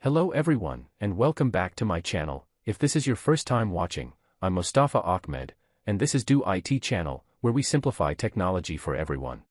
Hello everyone, and welcome back to my channel. If this is your first time watching, I'm Mostafa Ahmed, and this is Do IT channel, where we simplify technology for everyone.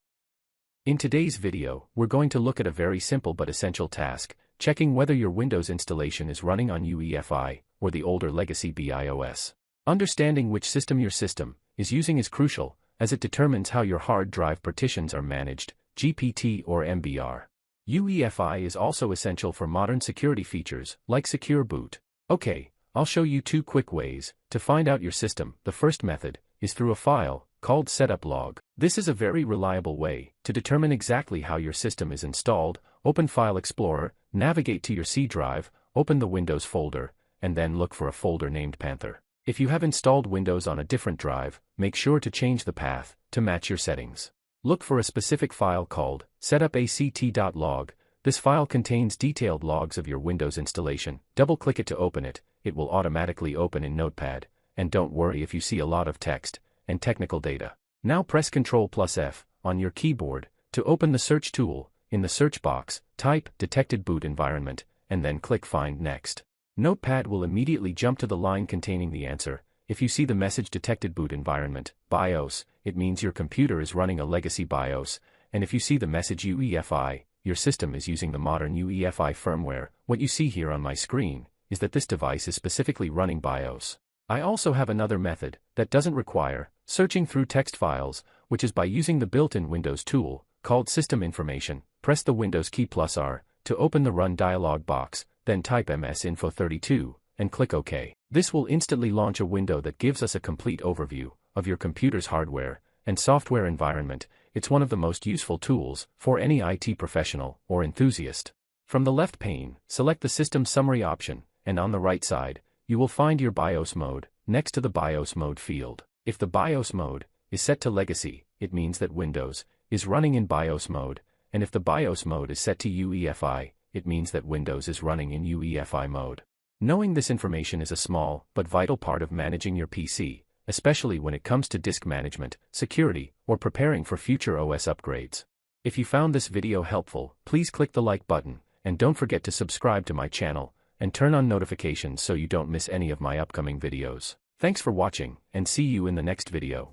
In today's video, we're going to look at a very simple but essential task, checking whether your Windows installation is running on UEFI, or the older legacy BIOS. Understanding which system your system is using is crucial, as it determines how your hard drive partitions are managed, GPT or MBR. UEFI is also essential for modern security features, like Secure Boot. Okay, I'll show you two quick ways to find out your system. The first method is through a file called setupact.log. This is a very reliable way to determine exactly how your system is installed. Open File Explorer, navigate to your C drive, open the Windows folder, and then look for a folder named Panther. If you have installed Windows on a different drive, make sure to change the path to match your settings. Look for a specific file called setupact.log. This file contains detailed logs of your Windows installation. Double-click it to open it. It will automatically open in Notepad, and don't worry if you see a lot of text and technical data. Now press Ctrl F on your keyboard to open the search tool. In the search box, type Detected Boot Environment, and then click Find Next. Notepad will immediately jump to the line containing the answer. If you see the message Detected Boot Environment, BIOS, it means your computer is running a legacy BIOS, and if you see the message UEFI, your system is using the modern UEFI firmware. What you see here on my screen is that this device is specifically running BIOS. I also have another method that doesn't require searching through text files, which is by using the built-in Windows tool called System Information. Press the Windows key +R to open the Run dialog box, then type msinfo32 and click OK. This will instantly launch a window that gives us a complete overview of your computer's hardware and software environment. It's one of the most useful tools for any IT professional or enthusiast. From the left pane, select the System Summary option, and on the right side, you will find your BIOS mode next to the BIOS mode field. If the BIOS mode is set to Legacy, it means that Windows is running in BIOS mode, and if the BIOS mode is set to UEFI, it means that Windows is running in UEFI mode. Knowing this information is a small but vital part of managing your PC, especially when it comes to disk management, security, or preparing for future OS upgrades. If you found this video helpful, please click the like button, and don't forget to subscribe to my channel, and turn on notifications so you don't miss any of my upcoming videos. Thanks for watching, and see you in the next video.